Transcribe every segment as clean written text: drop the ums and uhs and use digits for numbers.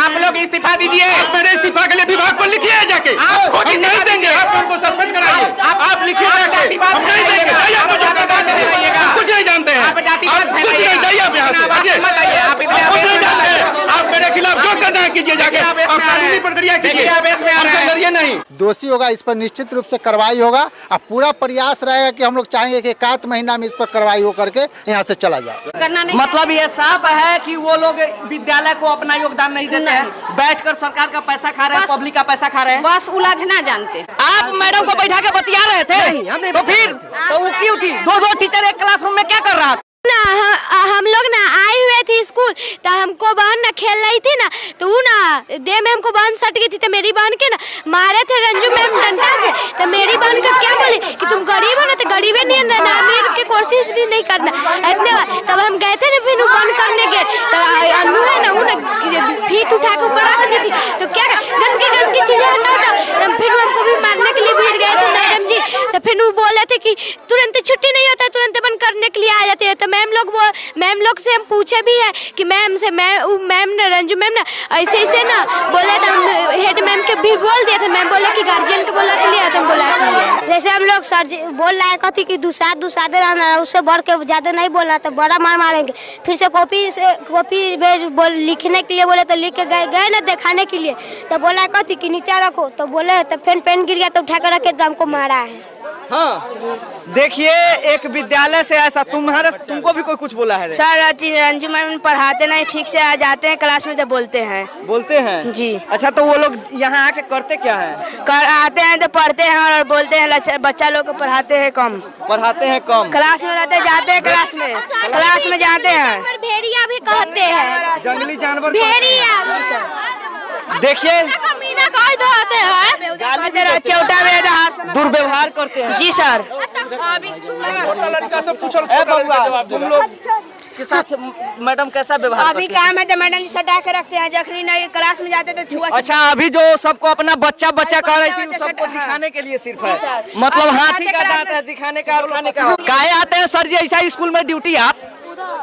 आप लोग इस्तीफा दीजिए। आप मेरे इस्तीफा के लिए विभाग को लिखिए जाके। आप खुद हम नहीं देंगे, आप उनको सस्पेंड कराइए। आप लिखिए जाके, हम नहीं देंगे। कुछ नहीं जानते हैं, कुछ नहीं, जाइए आप यहाँ से, कुछ नहीं जानते हैं। आप मेरे खिलाफ जो करना है कीजिए जाके, और कानूनी प्रक्रिया कीजिए, हमसे लड़िए नहीं। दोषी होगा इस पर निश्चित रूप से कार्रवाई होगा और पूरा प्रयास रहेगा कि हम लोग चाहेंगे कि 1 महीना में इस पर कार्रवाई हो करके यहाँ से चला जाए। मतलब ये साफ है कि वो लोग विद्यालय को अपना योगदान नहीं देते हैं, बैठकर सरकार का पैसा खा रहे हैं, पब्लिक का पैसा खा रहे हैं, बस उलझना जानते। आप मैडम को बैठा के बतिया रहे थे, तो फिर तो वो क्यों थी? 2-2 टीचर एक क्लासरूम में क्या कर रहा था? हम लोग ना आए हुए थे स्कूल, तो हमको बहन ना खेल रही थी ना, तो वो ना दे में हमको बहन सट गई थी, तो मेरी बहन के ना मारे थे रंजू मैम डंडा से। तो मेरी बहन को क्या बोली कि तुम गरीब हो ना, तो गरीबी नहीं रहना, अमीर की कोशिश भी नहीं करना इतने बार। तब हम गए थे ना, फिर बंद करने गए, तो अन्नू है ना, वो ना फीट उठा के ऊपर रख दी थी। तो क्या गंदगी चीजें हटाता, फिर हमको भी मारने के लिए भीड़ गए थे मैडम जी। तो फिर वो बोले थे कि तुरंत छुट्टी नहीं होता, तुरंत बंद करने के लिए आ जाते हैं। तो मैम लोग से हम पूछे भी है कि मैम ने रंजू मैम ना ऐसे ना बोले, तो हेड मैम के भी बोल दिया था। मैम बोला कि गार्जियन के बोला के लिए तो हम बोला कि जैसे हम लोग सर बोल रहा है कथी कि दुसादे रहना, उससे बढ़ के ज्यादा नहीं बोलना, तो बड़ा मार मारेंगे। फिर से कॉपी लिखने के लिए बोले, तो लिख के गए ना दिखाने के लिए, तो बोला कथी कि नीचे रखो, तो बोले तो फिर पेन गिर गया, तो उठा कर रखे, तो हमको मारा है। हाँ, देखिए एक विद्यालय से ऐसा तुमको भी कोई कुछ बोला है? सर रंजू मैम पढ़ाते नहीं ठीक से, आ जाते हैं क्लास में जब बोलते हैं जी। अच्छा, तो वो लोग यहाँ आके करते क्या है? आते हैं तो पढ़ते हैं और बोलते हैं बच्चा लोग को पढ़ाते हैं कम। क्लास में रहते जाते हैं, क्लास में जाते हैं। भेड़िया भी कहते हैं, जंगली जानवर भेड़िया। देखिए चौटा में दुर्व्यवहार करते हैं जी सर। तुम लोग के साथ मैडम कैसा व्यवहार? अभी काम है तो मैडम जी सटा के रखते हैं, जखनी नहीं क्लास में जाते तो छुआ। अच्छा, अभी जो सबको अपना बच्चा कह रही थी, सबको दिखाने के लिए सिर्फ है, मतलब हाथी का दांत है दिखाने का, उठाने का। काहे आते हैं सर जी ऐसा स्कूल में ड्यूटी? आप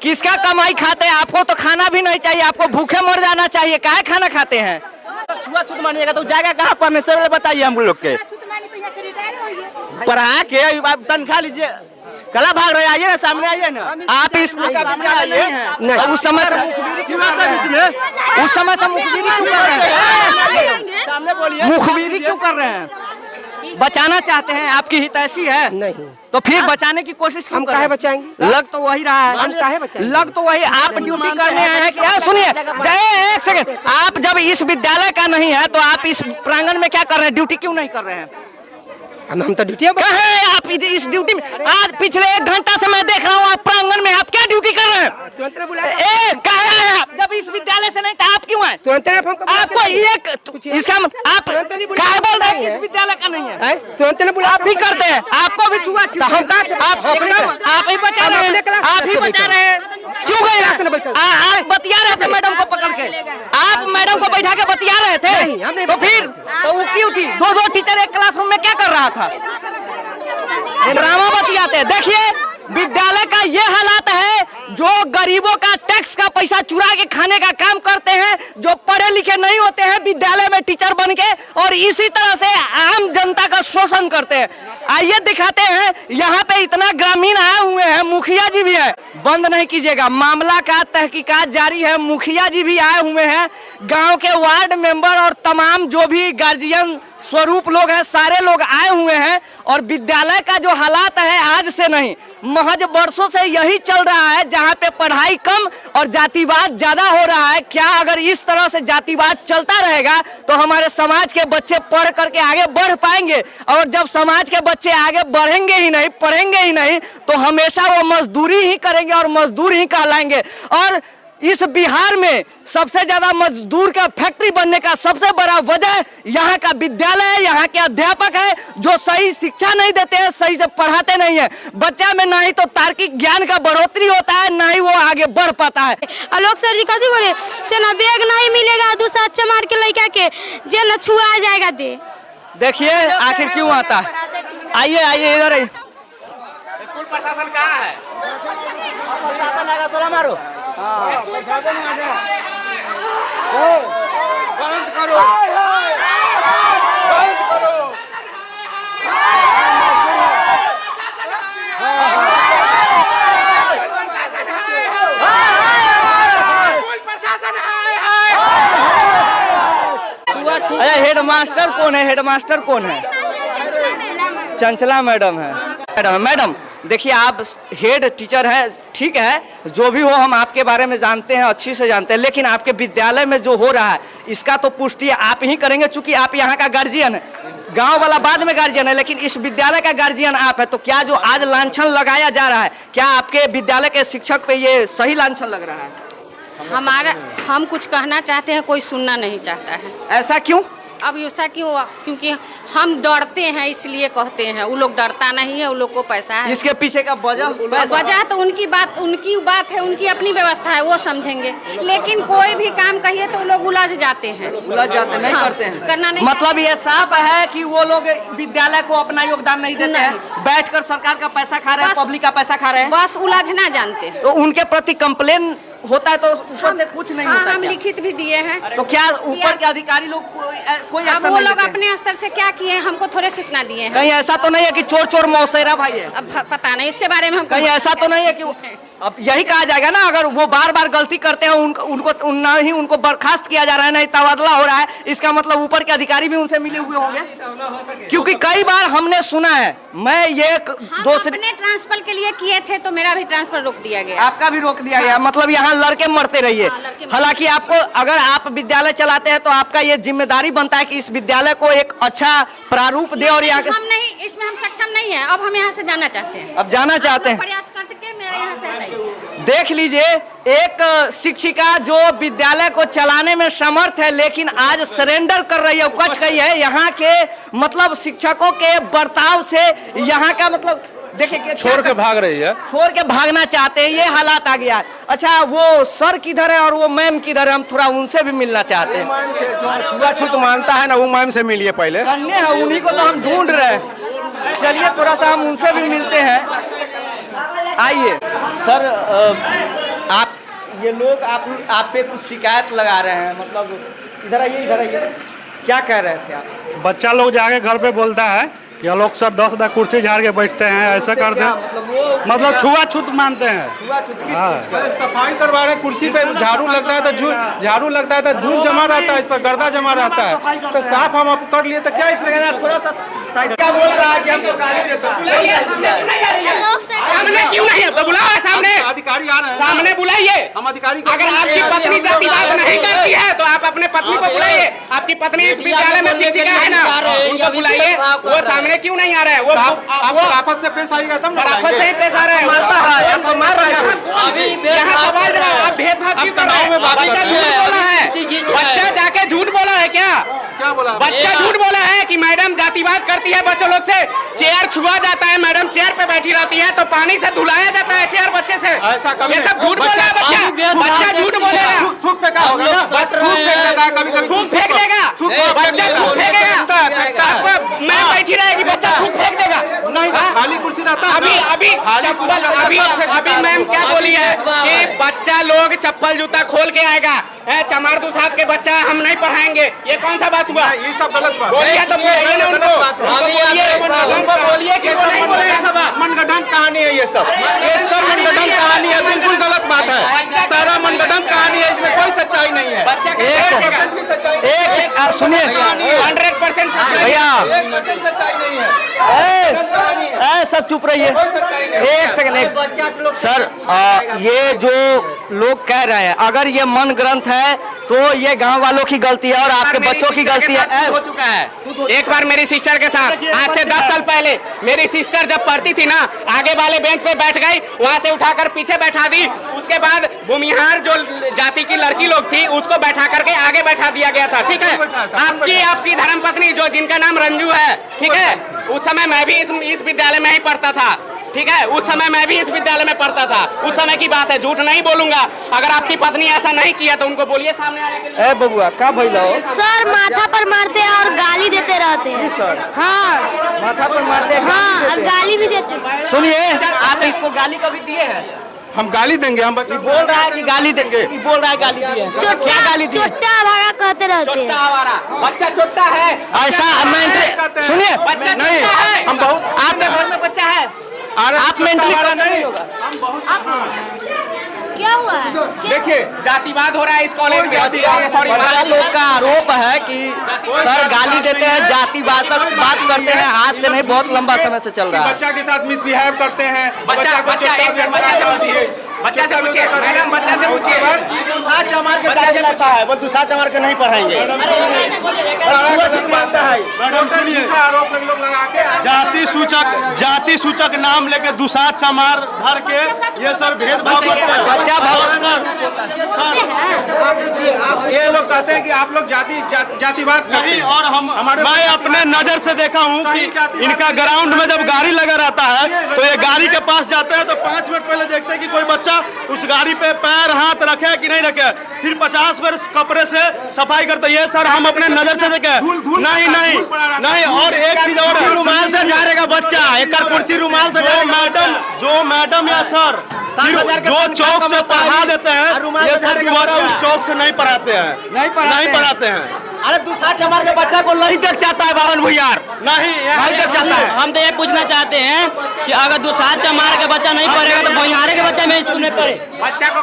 किसका कमाई खाते हैं? आपको तो खाना भी नहीं चाहिए, आपको भूखे मर जाना चाहिए, काहे खाना खाते हैं? छुआछूत मानिएगा तो जाएगा कहाँ पढ़ने से? बताइए हम लोग के पढ़ा के तनख्वाह लीजिए, कला भाग रहे, आइए ना सामने, आइए ना आप इस उस समय से मुखबिरी क्यों कर रहे हैं? बचाना चाहते हैं, आपकी हितैषी है नहीं, तो फिर बचाने की कोशिश हम काहे बचाएंगे? लग तो वही रहा है, हम काहे बचाएंगे? लग तो वही, आप ड्यूटी करने हैं कि? सुनिए एक सेकंड, आप जब इस विद्यालय का नहीं है तो आप इस प्रांगण में क्या कर रहे हैं? ड्यूटी क्यों नहीं कर रहे हैं? हम तो ड्यूटी कहे आप इस ड्यूटी में आज पिछले 1 घंटा से मैं देख रहा हूँ आप प्रांगण में, आप क्या ड्यूटी कर रहे हैं? आप जब इस विद्यालय से नहीं था आप क्यों आए? आपको इसका आप क्या बोल रहे हैं? इस विद्यालय का नहीं है, तुरंत बुला, आप भी करते हैं, आपको भी छुआ आप ही बचा रहे हैं, क्यों गए? आप बतिया रहे थे मैडम को पकड़ के, आप मैडम को बैठा के बतिया रहे थे, तो फिर तो वो क्यों थी? 2-2 टीचर एक क्लासरूम में क्या कर रहा था? ड्रामा बतियाते हैं। देखिए विद्यालय का ये हालात है, जो गरीबों का टैक्स का पैसा चुरा के खाने का काम करते हैं, जो पढ़े लिखे नहीं होते हैं विद्यालय में टीचर बन के, और इसी तरह से आम जनता का शोषण करते हैं। आइए दिखाते हैं, यहाँ पे इतना ग्रामीण आए हुए हैं, मुखिया जी भी है, बंद नहीं कीजिएगा, मामला का तहकीकात जारी है। मुखिया जी भी आए हुए हैं, गाँव के वार्ड मेंबर और तमाम जो भी गार्जियन स्वरूप लोग हैं, सारे लोग आए हुए हैं। और विद्यालय का जो हालात है आज से नहीं, महज वर्षों से यही चल रहा है, जहाँ पे पढ़ाई कम और जातिवाद ज्यादा हो रहा है। क्या अगर इस तरह से जातिवाद चलता रहेगा तो हमारे समाज के बच्चे पढ़ करके आगे बढ़ पाएंगे? और जब समाज के बच्चे आगे बढ़ेंगे ही नहीं, पढ़ेंगे ही नहीं, तो हमेशा वो मजदूरी ही करेंगे और मजदूर ही कहलाएंगे। और इस बिहार में सबसे ज्यादा मजदूर का फैक्ट्री बनने का सबसे बड़ा वजह यहाँ का विद्यालय है, यहाँ के अध्यापक है, जो सही शिक्षा नहीं देते हैं, सही से पढ़ाते नहीं है। बच्चा में ना ही तो तार्किक ज्ञान का बढ़ोतरी होता है, ना ही वो आगे बढ़ पाता है। आलोक सर जी कथी बोले से ना बैग नहीं मिलेगा, दूसरा चमार के लड़का के जे न छुआ जाएगा दे। देखिए आखिर क्यों आता है, आइए आइए इधर आइए। स्कूल प्रशासन कहाँ है? मारो करो, बंद करो। अरे हेडमास्टर कौन है? हेडमास्टर कौन है? चंचला मैडम है। मैडम देखिए, आप हेड टीचर हैं, ठीक है, जो भी हो हम आपके बारे में जानते हैं, अच्छी से जानते हैं, लेकिन आपके विद्यालय में जो हो रहा है इसका तो पुष्टि आप ही करेंगे, चूंकि आप यहाँ का गार्जियन है। गांव वाला बाद में गार्जियन है, लेकिन इस विद्यालय का गार्जियन आप है। तो क्या जो आज लांछन लगाया जा रहा है, क्या आपके विद्यालय के शिक्षक पे ये सही लांछन लग रहा है? हम कुछ कहना चाहते हैं, कोई सुनना नहीं चाहता है। ऐसा क्यों? अब ऐसा क्यों? क्योंकि हम डरते हैं इसलिए कहते हैं। वो लोग डरता नहीं है, वो लोग को पैसा है। इसके पीछे का वजह तो उनकी बात है, उनकी अपनी व्यवस्था है, वो समझेंगे। लेकिन कोई भी काम कहिए तो वो लोग उलझ जाते हैं। नहीं करते हैं, करना नहीं। मतलब ये साफ है कि वो लोग विद्यालय को अपना योगदान नहीं देते हैं, बैठकर सरकार का पैसा खा रहे हैं, पब्लिक का पैसा खा रहे हैं, बस उलझना जानते हैं। तो उनके प्रति कंप्लेन होता है तो ऊपर से कुछ नहीं होता? हम लिखित भी दिए हैं। तो क्या ऊपर के अधिकारी लोग कोई एक्शन वो लोग अपने स्तर से क्या किए, हमको थोड़े सूचना दिए हैं। कहीं ऐसा तो नहीं है कि चोर चोर मौसेरा भाई है? अब पता नहीं, इसके बारे में हम कहीं ऐसा तो नहीं है कि अब यही कहा जाएगा ना, अगर वो बार बार गलती करते हैं उनको बर्खास्त किया जा रहा है, नहीं तबादला हो रहा है, इसका मतलब ऊपर के अधिकारी भी उनसे मिले हुए होंगे। क्योंकि कई बार हमने सुना है, मैं ये अपने ट्रांसफर के लिए किए थे तो मेरा भी ट्रांसफर रोक दिया गया। आपका भी रोक दिया गया, मतलब यहाँ लड़के मरते रहिए। हालांकि आपको, अगर आप विद्यालय चलाते हैं तो आपका ये जिम्मेदारी बनता है कि इस विद्यालय को एक अच्छा प्रारूप दे। और यहाँ हम नहीं, इसमें हम सक्षम नहीं है। अब हम यहाँ से जाना चाहते हैं। अब जाना चाहते हैं, प्रयास करके मेरे यहाँ से हटाइए। देख लीजिए, एक शिक्षिका जो विद्यालय को चलाने में समर्थ है, लेकिन आज सरेंडर कर रही है, कच गई है। यहाँ के मतलब शिक्षकों के बर्ताव से यहाँ का मतलब देखिए, छोड़ के भाग रही है, छोड़ के भागना चाहते हैं, ये हालात आ गया है। अच्छा, वो सर किधर है और वो मैम किधर है? हम थोड़ा उनसे भी मिलना चाहते हैं। जो छुआछूत मानता है ना, वो मैम से मिलिए पहले। उन्हीं को तो हम ढूंढ रहे हैं। चलिए थोड़ा सा हम उनसे भी मिलते हैं। आइए सर, आप ये लोग आप पे कुछ शिकायत लगा रहे हैं, मतलब इधर आइए, क्या कह रहे थे आप? बच्चा लोग जाके घर पे बोलता है कि लोग सब 10 कुर्सी झाड़ के बैठते हैं, ऐसा करते हैं, मतलब छुआछूत मानते हैं। सफाई करवा रहे, कुर्सी पे झाड़ू लगता है तो झाड़ू लगता है तो धूल जमा रहता है, इस पर गर्दा जमा रहता है, तो साफ हम आप कर लिए तो क्या इसमें थोड़ा सा साइड। क्या बोल रहा है कि हमको गाली देता है? सामने क्यों नहीं? तो बुलाओ सामने, अधिकारी आ रहे हैं, सामने बुलाइए। हम अधिकारी। अगर आपकी पत्नी जातिवाद नहीं करती है तो आप अपने पत्नी को बुलाइए। आपकी पत्नी इस विद्यालय में शिक्षिका है ना, उनको बुलाइए। वो सामने क्यों नहीं आ रहे हैं? वो शराफत से पेश आएगा तब। शराफत से ही पेश आ रहे हैं, मार रहे हैं। यहाँ सवाल जवाब, आप भेदभाव क्यों कर रहे हैं? बच्चा झूठ बोला है, बच्चा जाके झूठ बोला है। क्या बोला? बच्चा झूठ बोला है कि मैडम जातिवाद करती है बच्चों लोग से। चेयर छुआ जाता है, मैडम चेयर पे बैठी रहती है तो पानी से धुलाया जाता है चेयर बच्चे से। ये सब झूठ बोला है बच्चा झूठ बोलेगा। थूक फेंका होगा ना, थूक फेंक देगा, कभी थूक फेंक देगा, बच्चा थूक फेंकेगा। आपको मैं बैठी रहेगी, बच्चा थूक फेंक देगा। नहीं, खाली कुर्सी रहता है। अभी मैम क्या बोली है कि बच्चा लोग चप्पल जूता खोल के आएगा, चमार दुसाद के बच्चा हम नहीं पढ़ाएंगे। ये कौन सा बात हुआ? ये सब गलत बात। बोलिए तो बोलिए ना उनको, बोलिए कि मनगढ़ंत कहानी है ये सब मनगढ़ंत कहानी है, बिल्कुल गलत बात है। सारा मनगढ़ंत कहानी है, इसमें कोई सच्चाई नहीं है। एक सुनिए, 100% भैया 1% सच्चाई नहीं है। सब चुप रहिए, एक सेकंड। सर, ये जो लोग कह रहे हैं, अगर ये मन ग्रंथ है तो ये गांव वालों की गलती है और आपके बच्चों की गलती है। हो चुका है। एक बार मेरी सिस्टर के साथ, आज से 10 साल पहले मेरी सिस्टर जब पढ़ती थी ना, आगे वाले बेंच पे बैठ गई, वहाँ से उठाकर पीछे बैठा दी। उसके बाद भूमिहार जो जाति की लड़की लोग थी उसको बैठा करके आगे बैठा दिया गया था। ठीक है, आपकी धर्मपत्नी जो जिनका नाम रंजू है, ठीक है, उस समय मैं भी इस विद्यालय में ही पढ़ता था। ठीक है, उस समय मैं भी इस विद्यालय में पढ़ता था। उस समय की बात है, झूठ नहीं बोलूंगा। अगर आपकी पत्नी ऐसा नहीं किया तो उनको बोलिए सामने आने के लिए। बबुआ क्या भइला हो? सर माथा पर मारते हैं और गाली देते रहते हैं। सर हाँ, माथा पर मारते हैं, हाँ, गाली भी देते हैं। सुनिए, आप इसको गाली कभी दिए हैं? हम गाली देंगे, हम बच्चे बोल रहा है कि गाली देंगे, बोल रहा है गाली दिए, क्या गाली दी? चोट्टा हमारा कहते रहते हैं। बच्चा छोटा है ऐसा सुनिए, बच्चा नहीं, छोटा है। हम बहुत आपके घर में बच्चा है, आप मेंटली नहीं होगा। हम बहुत क्या हुआ है? देखिए जातिवाद हो रहा है इस कॉलेज में। हमारे लोग का आरोप है कि सर गाली देते हैं, जातिवाद तक बात करते हैं, आज से नहीं बहुत लंबा समय से चल रहा है। बच्चा के साथ मिसबिहेव करते हैं, बच्चा को बच्चा चोटा एक मिनट, बच्चा से पूछिए, बच्चा से पूछिए, मैडम बच्चा से पूछिए। दूसरा चमार के जाति लगता है, वो दूसरा चमार के नहीं पढ़ाएंगे। जाति सूचक नाम लेके दुसाध चमार धर के ये सर भेदभाव करते हैं। बच्चा ये लोग कहते हैं कि आप लोग जातिवाद करते नहीं, हैं। और मैं अपने नजर से देखा हूँ कि इनका ग्राउंड में जब गाड़ी लगा रहता है तो ये गाड़ी के पास जाते हैं तो 5 मिनट पहले देखते हैं कि कोई बच्चा उस गाड़ी पे पैर हाथ रखे कि नहीं रखे, फिर 50 बार कपड़े से सफाई करते हैं। ये सर हम अपने नजर से देखे। नहीं नहीं नहीं, और एक चीज और है, रुमाल से जा रहेगा बच्चा, एक कुर्सी रुमाल से जो मैडम या सर जो चौक से पढ़ा देते हैं, ये सर दोबारा उस चौक से नहीं पढ़ाते हैं, नहीं पढ़ाते हैं। अरे दूसरा चमार के बच्चा को नहीं देख चाहता है बावन भुइयार, नहीं देख चाहता है। हम तो ये पूछना चाहते हैं कि अगर दूसरा चमार के बच्चा नहीं पढ़ेगा तो भुइयारे के बच्चा में स्कूल में पढ़े। बच्चा को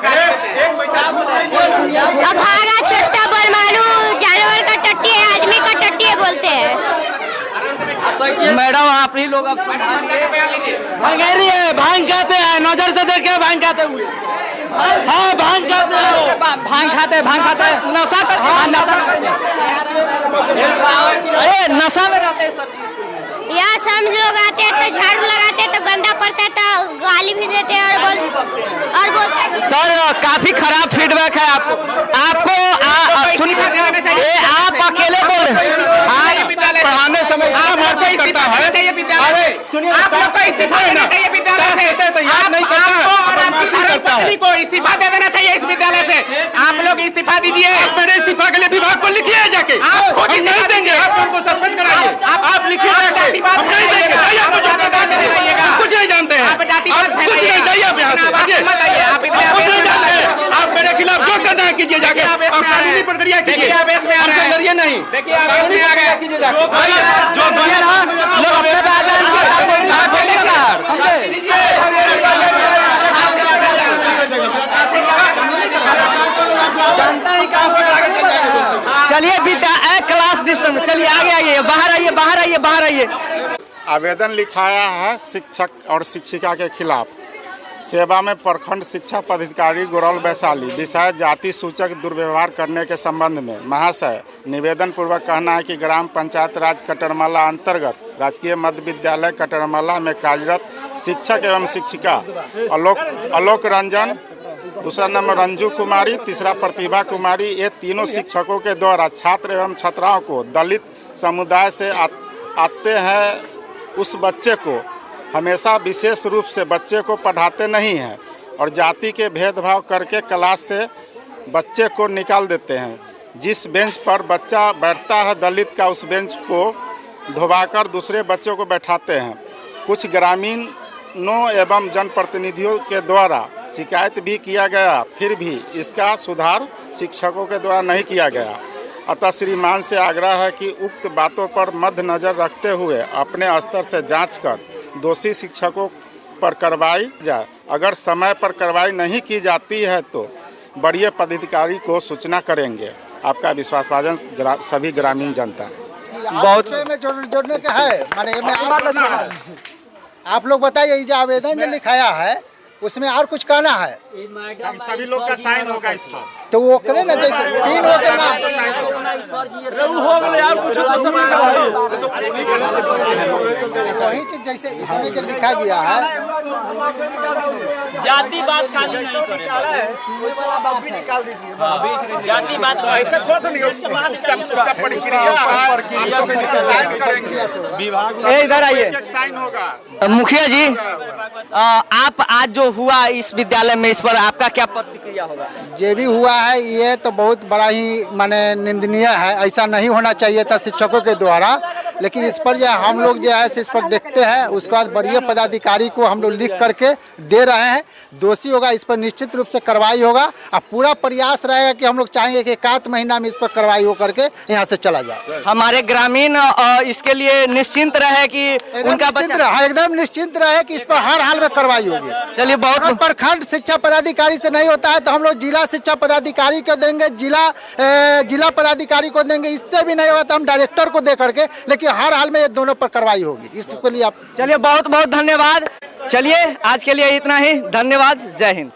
अब हारा छोटा बरमालू जानवर का टट्टी है, आदमी का टट्टी है बोलते हैं। मैडम आप ही लोग अब भंगेरी है, भांग खाते हैं, नजर से देखे भांग खाते हुए। हाँ भांग खाते हैं, भांग खाते हैं, नशा करते हैं, नशा में रहते हैं सब। यहाँ सब लोग आते हैं तो झाड़ू लगाते हैं तो गंदा पड़ता है तो गाली भी देते हैं और बोलते। सर काफी खराब फीडबैक है आपको सुनिए, आप अकेले बोल रहे हैं, पढ़ाने समय मारपीट करता है। अरे सुनिए, आप लोग को इस्तीफा देना चाहिए विद्यालय से। तैयार नहीं करता और आपकी धर्मपत्नी को इस्तीफा दे देना चाहिए इस विद्यालय से। आप लोग इस्तीफा दीजिए। मेरे इस्तीफा के लिए विभाग को लिखिए जाके। आप खुद नहीं देंगे, आप उनको सस्पेंड कराइए। आप लिखिए जाके, हम नहीं देंगे। कुछ नहीं जानते हैं, आप जातिवाद कुछ नहीं, जाइए आप यहाँ से, कुछ नहीं जानते हैं। आप मेरे खिलाफ जो करना है कीजिए जाके, आप कानूनी प्रक्रिया कीजिए, हमसे लड़िए नहीं। देखिए कानूनी प्रक्रिया कीजिए जाके। जो लोग अपने पे आ जाएंगे, आपको यहाँ खोलेगा बाहर, जानता ही चलिए विद्या क्लास डिस्टर्ब, चलिए आगे बाहर आइए। आवेदन लिखाया है शिक्षक और शिक्षिका के खिलाफ। सेवा में प्रखंड शिक्षा पदाधिकारी गोरौल वैशाली, विषय जाति सूचक दुर्व्यवहार करने के संबंध में। महाशय, निवेदन पूर्वक कहना है कि ग्राम पंचायत राज कटरमाला अंतर्गत राजकीय मध्य विद्यालय कटरमाला में कार्यरत शिक्षक एवं शिक्षिका आलोक रंजन, दूसरा नंबर रंजू कुमारी, तीसरा प्रतिभा कुमारी, ये तीनों शिक्षकों के द्वारा छात्र एवं छात्राओं को दलित समुदाय से आते हैं उस बच्चे को हमेशा विशेष रूप से बच्चे को पढ़ाते नहीं हैं और जाति के भेदभाव करके क्लास से बच्चे को निकाल देते हैं। जिस बेंच पर बच्चा बैठता है दलित का, उस बेंच को धोबाकर दूसरे बच्चों को बैठाते हैं। कुछ ग्रामीणों एवं जनप्रतिनिधियों के द्वारा शिकायत भी किया गया, फिर भी इसका सुधार शिक्षकों के द्वारा नहीं किया गया। अतः श्रीमान से आग्रह है कि उक्त बातों पर मद्देनजर रखते हुए अपने स्तर से जांच कर दोषी शिक्षकों पर कार्रवाई जाए। अगर समय पर कार्रवाई नहीं की जाती है तो वरीय पदाधिकारी को सूचना करेंगे। आपका विश्वासभाजन सभी ग्रामीण जनता। बहुत में जोड़ने का है, आप लोग बताइए, ये जो आवेदन जो लिखाया है उसमें और कुछ कहना है? सभी लोग का साइन होगा इस पर, तो वो करे ना, जैसे 3 हो के नाम वही चीज जैसे इसमें जो लिखा गया है, जाति बात खाली नहीं करेगा, जाति बात ऐसा थोड़ा नहीं, उसका प्रक्रिया इधर आइए। साइन होगा। मुखिया जी, आप आज जो हुआ इस विद्यालय में, इस पर आपका क्या प्रतिक्रिया होगा? जो भी हुआ है ये तो बहुत बड़ा ही माने निंदनीय है। ऐसा नहीं होना चाहिए था शिक्षकों के द्वारा। लेकिन इस पर जो हम लोग जो है इस पर देखते हैं, उसके बाद वरीय पदाधिकारी को हम लोग लिख करके दे रहे हैं। दोषी होगा इस पर निश्चित रूप से कार्रवाई होगा और पूरा प्रयास रहेगा कि हम लोग चाहेंगे कि 1 महीना में इस पर कार्रवाई हो करके यहाँ से चला जाए। हमारे ग्रामीण इसके लिए निश्चिंत रहे कि उनका एकदम निश्चिंत रहे कि इस पर हर हाल में कार्रवाई होगी। चलिए, बहुत प्रखंड शिक्षा पदाधिकारी से नहीं होता है तो हम लोग जिला शिक्षा पदाधिकारी को देंगे, जिला पदाधिकारी को देंगे। इससे भी नहीं होगा तो हम डायरेक्टर को दे करके, लेकिन हर हाल में ये दोनों पर कार्रवाई होगी। इसके लिए आप चलिए, बहुत बहुत धन्यवाद। चलिए, आज के लिए इतना ही। धन्यवाद। जय हिंद।